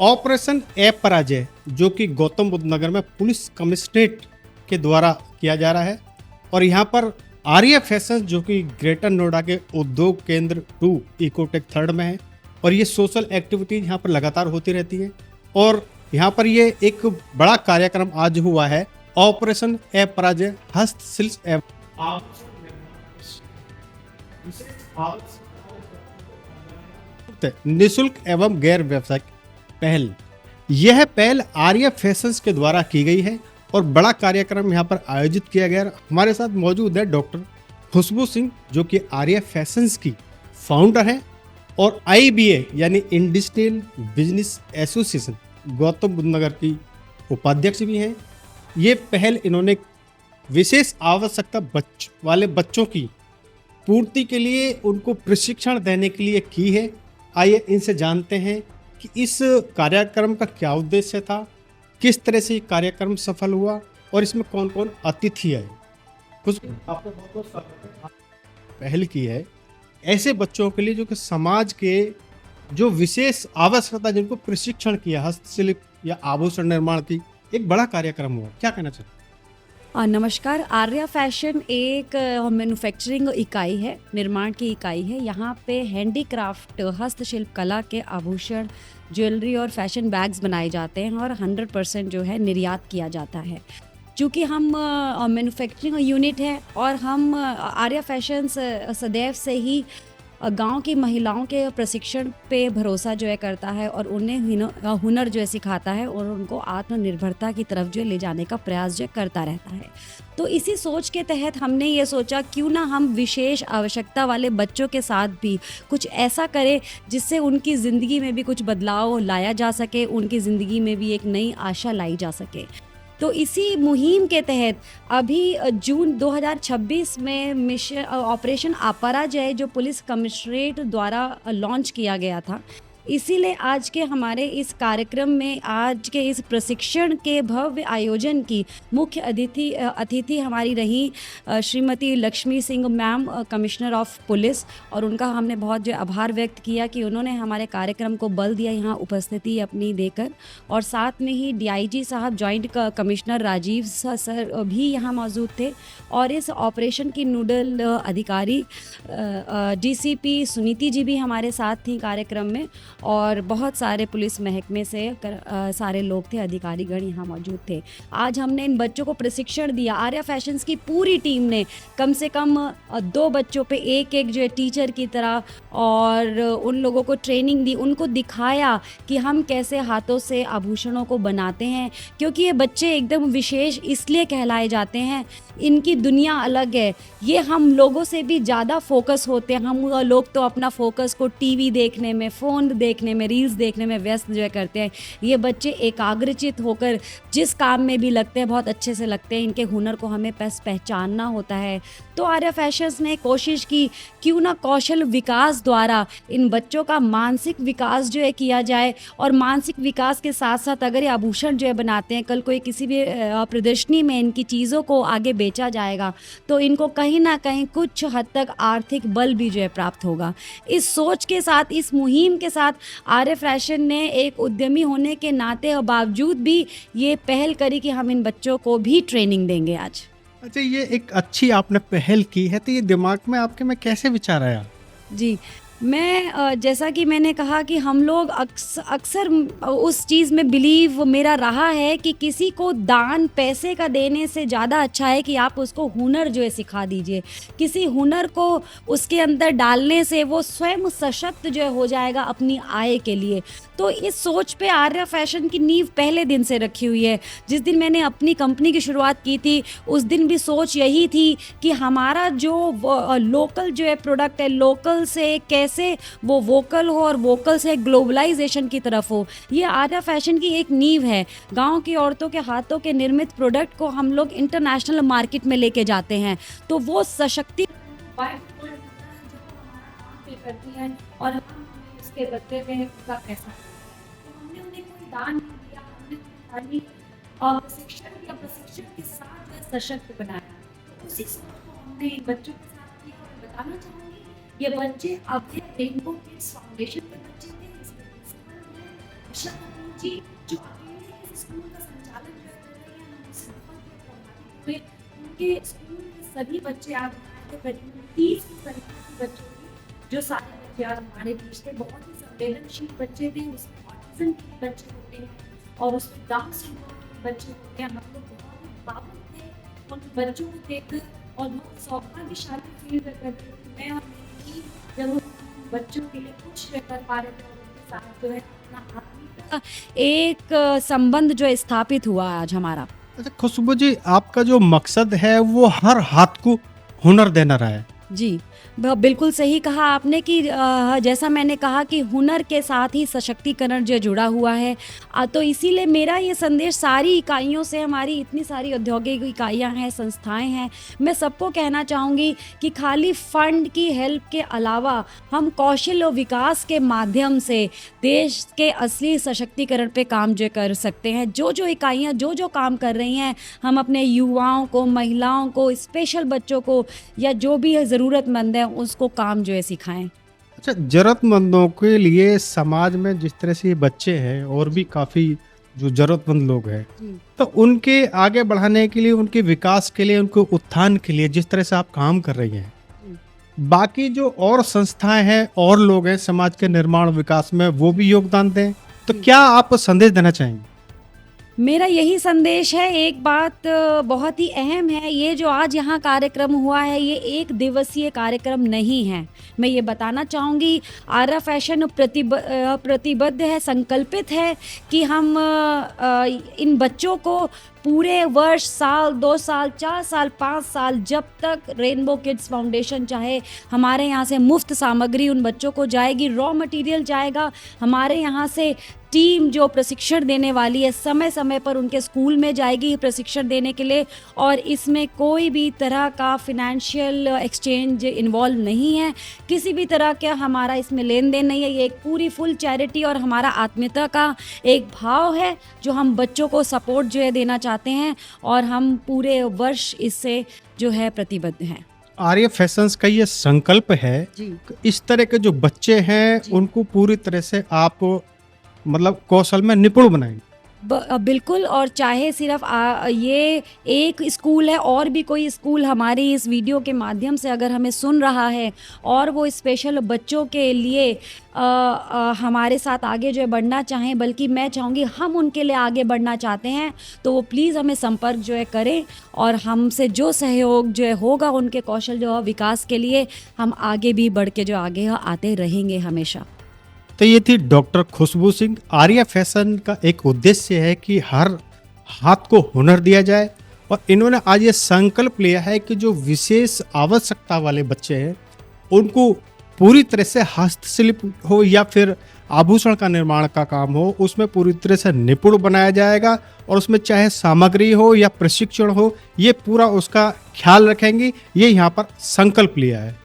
Operation पराजय जो कि गौतम बुद्ध नगर में पुलिस कमिश्नरेट के द्वारा किया जा रहा है और यहाँ पर आर्य फैशन जो कि ग्रेटर नोएडा के उद्योग केंद्र 2 इकोटेक 3 में है और ये सोशल एक्टिविटीज यहाँ पर लगातार होती रहती है और यहाँ पर ये एक बड़ा कार्यक्रम आज हुआ है। ऑपरेशन पराजय हस्तशिल्प निःशुल्क एवं गैर व्यावसायिक पहल। यह पहल आर्य फैशंस के द्वारा की गई है और बड़ा कार्यक्रम यहाँ पर आयोजित किया गया। हमारे साथ मौजूद है डॉक्टर खुशबू सिंह जो कि आर्य फैशंस की फाउंडर है और IBA यानी industrial business association Gautam Buddh Nagar की उपाध्यक्ष भी हैं। ये पहल इन्होंने विशेष आवश्यकता वाले बच्चों की पूर्ति के लिए उनको प्रशिक्षण देने के लिए की है। आइए इनसे जानते हैं कि इस कार्यक्रम का क्या उद्देश्य था, किस तरह से कार्यक्रम सफल हुआ और इसमें कौन कौन अतिथि आए। कुछ आपको बहुत स्वागत है। पहल की है ऐसे बच्चों के लिए जो कि समाज के जो विशेष आवश्यकता जिनको प्रशिक्षण किया हस्तशिल्प या आभूषण निर्माण की एक बड़ा कार्यक्रम हुआ, क्या कहना चाहिए? नमस्कार। आर्या फैशन एक मैन्युफैक्चरिंग इकाई है, निर्माण की इकाई है। यहाँ पे हैंडीक्राफ्ट हस्तशिल्प कला के आभूषण, ज्वेलरी और फैशन बैग्स बनाए जाते हैं और 100% जो है निर्यात किया जाता है। चूँकि हम मैन्युफैक्चरिंग यूनिट है और हम आर्या फैशन सदैव से ही गांव की महिलाओं के प्रशिक्षण पे भरोसा जो है करता है और उन्हें हुनर जो है सिखाता है और उनको आत्मनिर्भरता की तरफ जो ले जाने का प्रयास जो करता रहता है। तो इसी सोच के तहत हमने ये सोचा क्यों ना हम विशेष आवश्यकता वाले बच्चों के साथ भी कुछ ऐसा करें जिससे उनकी ज़िंदगी में भी कुछ बदलाव लाया जा सके, उनकी ज़िंदगी में भी एक नई आशा लाई जा सके। तो इसी मुहिम के तहत अभी जून 2026 में मिशन ऑपरेशन अपराजय जो पुलिस कमिश्नरेट द्वारा लॉन्च किया गया था, इसीलिए आज के हमारे इस कार्यक्रम में आज के इस प्रशिक्षण के भव्य आयोजन की मुख्य अतिथि हमारी रही Shrimati Lakshmi Singh ma'am, commissioner of police, और उनका हमने बहुत जो आभार व्यक्त किया कि उन्होंने हमारे कार्यक्रम को बल दिया यहाँ उपस्थिति अपनी देकर। और साथ में ही DIG साहब, जॉइंट कमिश्नर राजीव सर भी यहाँ मौजूद थे और इस ऑपरेशन की नोडल अधिकारी DCP सुनीति जी भी हमारे साथ थी कार्यक्रम में और बहुत सारे पुलिस महकमे से सारे लोग थे, अधिकारीगण यहाँ मौजूद थे। आज हमने इन बच्चों को प्रशिक्षण दिया। आर्या फैशंस की पूरी टीम ने कम से कम 2 बच्चों पे एक जो है टीचर की तरह और उन लोगों को ट्रेनिंग दी, उनको दिखाया कि हम कैसे हाथों से आभूषणों को बनाते हैं, क्योंकि ये बच्चे एकदम विशेष इसलिए कहलाए जाते हैं, इनकी दुनिया अलग है। ये हम लोगों से भी ज़्यादा फोकस होते हैं। हम लोग तो अपना फोकस को TV देखने में, फ़ोन देखने में, रील्स देखने में व्यस्त जो है करते हैं। ये बच्चे एकाग्रचित होकर जिस काम में भी लगते हैं बहुत अच्छे से लगते हैं। इनके हुनर को हमें पहचानना होता है। तो आर्या फैशंस ने कोशिश की क्यों ना कौशल विकास द्वारा इन बच्चों का मानसिक विकास जो है किया जाए और मानसिक विकास के साथ साथ अगर ये आभूषण जो है बनाते हैं, कल कोई किसी भी प्रदर्शनी में इनकी चीज़ों को आगे बेचा जाएगा तो इनको कहीं ना कहीं कुछ हद तक आर्थिक बल भी जो है प्राप्त होगा। इस सोच के साथ, इस मुहिम के साथ आर्य फैशन ने एक उद्यमी होने के नाते और बावजूद भी ये पहल करी कि हम इन बच्चों को भी ट्रेनिंग देंगे आज। अच्छा, ये एक अच्छी आपने पहल की है तो ये दिमाग में आपके में कैसे विचार आया? जी, मैं जैसा कि मैंने कहा कि हम लोग अक्सर उस चीज़ में बिलीव मेरा रहा है कि किसी को दान पैसे का देने से ज़्यादा अच्छा है कि आप उसको हुनर जो है सिखा दीजिए। किसी हुनर को उसके अंदर डालने से वो स्वयं सशक्त जो है हो जाएगा अपनी आय के लिए। तो इस सोच पे आर्या फैशन की नींव पहले दिन से रखी हुई है। जिस दिन मैंने अपनी कंपनी की शुरुआत की थी उस दिन भी सोच यही थी कि हमारा जो लोकल जो है प्रोडक्ट है, लोकल से कैसे वो वोकल हो और वोकल से ग्लोबलाइजेशन की तरफ हो। ये आर्या फैशन की एक नींव है। गांव की औरतों के हाथों के निर्मित प्रोडक्ट को हम लोग इंटरनेशनल मार्केट में लेके जाते हैं तो वो सशक्ति करती है और हम इसके बदले में उनका पैसा, तो हमने उन्हें कोई दान नहीं दिया, हमने खाली प्रशिक्षण के साथ सशक्त बनाया। तो उसी सोच को हमने इन बच्चों के साथ किया। और बताना चाहूँगी ये बच्चे अब रेनबो किड्स फाउंडेशन के बच्चे थे, इसमें प्रिंसिपल हैं, आशा कपूर जी, जो अभी स्कूल का संचालन कर रहे हैं, हम उससे बहुत प्रभावित हुए। उनके स्कूल के सभी बच्चे आज हमारे करीब 30 की संख्या के बच्चों की, जो सारे बच्चे आज हमारे बीच थे, बहुत ही संवेदनशील बच्चे थे, उसमें ऑटिज़्म के बच्चे होते हैं और उसमें डाउन सिंड्रोम के बच्चे होते हैं। हम लोग बहुत ही भावुक थे उन बच्चों को देखकर और बहुत सौभाग्यशाली फील करते थे मैं और मेरी टीम, जब उन बच्चों के लिए कुछ कर पा रहे थे और उनके साथ जो है अपना आत्मीयता एक संबंध जो स्थापित हुआ आज हमारा। अच्छा खुशबू जी, आपका जो मकसद है वो हर हाथ को हुनर देना रहा है। जी, बिल्कुल सही कहा आपने कि जैसा मैंने कहा कि हुनर के साथ ही सशक्तिकरण जो जुड़ा हुआ है। तो इसीलिए मेरा ये संदेश सारी इकाइयों से, हमारी इतनी सारी औद्योगिक इकाइयाँ हैं, संस्थाएं हैं, मैं सबको कहना चाहूँगी कि खाली फंड की हेल्प के अलावा हम कौशल और विकास के माध्यम से देश के असली सशक्तिकरण पे काम जो कर सकते हैं। जो इकाइयाँ जो काम कर रही हैं, हम अपने युवाओं को, महिलाओं को, स्पेशल बच्चों को या जो भी ज़रूरतमंद है उसको काम जो है सिखाएं। अच्छा, जरूरतमंदों के लिए समाज में जिस तरह से ये बच्चे हैं और भी काफ़ी जो जरूरतमंद लोग हैं, तो उनके आगे बढ़ाने के लिए, उनके विकास के लिए, उनके उत्थान के लिए जिस तरह से आप काम कर रही हैं, बाकी जो और संस्थाएं हैं और लोग हैं समाज के निर्माण विकास में, वो भी योगदान दें, तो क्या आप संदेश देना चाहेंगे? मेरा यही संदेश है। एक बात बहुत ही अहम है, ये जो आज यहाँ कार्यक्रम हुआ है, ये एक दिवसीय कार्यक्रम नहीं है। मैं ये बताना चाहूँगी, आर्या फैशन प्रतिबद्ध है, संकल्पित है कि हम इन बच्चों को पूरे वर्ष, साल, 2 साल, 4 साल, 5 साल, जब तक रेनबो किड्स फाउंडेशन चाहे, हमारे यहाँ से मुफ्त सामग्री उन बच्चों को जाएगी, रॉ मटेरियल जाएगा। हमारे यहाँ से टीम जो प्रशिक्षण देने वाली है, समय समय पर उनके स्कूल में जाएगी प्रशिक्षण देने के लिए, और इसमें कोई भी तरह का फिनेंशियल एक्सचेंज इन्वॉल्व नहीं है, किसी भी तरह का हमारा इसमें लेन देन नहीं है। ये एक पूरी फुल चैरिटी और हमारा आत्मीयता का एक भाव है जो हम बच्चों को सपोर्ट जो है देना चाहते हैं, और हम पूरे वर्ष इससे जो है प्रतिबद्ध हैं। आर्या फैशंस का ये संकल्प है कि इस तरह के जो बच्चे हैं उनको पूरी तरह से आप मतलब कौशल में निपुण बनाएंगे। बिल्कुल, और चाहे सिर्फ ये एक स्कूल है, और भी कोई स्कूल हमारी इस वीडियो के माध्यम से अगर हमें सुन रहा है और वो स्पेशल बच्चों के लिए हमारे साथ आगे जो है बढ़ना चाहें, बल्कि मैं चाहूँगी हम उनके लिए आगे बढ़ना चाहते हैं, तो वो प्लीज़ हमें संपर्क जो है करें, और हमसे जो सहयोग जो है होगा उनके कौशल जो है विकास के लिए, हम आगे भी बढ़ के जो आगे आते रहेंगे हमेशा। तो ये थी डॉक्टर खुशबू सिंह। आर्या फैशन का एक उद्देश्य है कि हर हाथ को हुनर दिया जाए, और इन्होंने आज ये संकल्प लिया है कि जो विशेष आवश्यकता वाले बच्चे हैं उनको पूरी तरह से हस्तशिल्प हो या फिर आभूषण का निर्माण का काम हो, उसमें पूरी तरह से निपुण बनाया जाएगा, और उसमें चाहे सामग्री हो या प्रशिक्षण हो, ये पूरा उसका ख्याल रखेंगे। ये यहाँ पर संकल्प लिया है।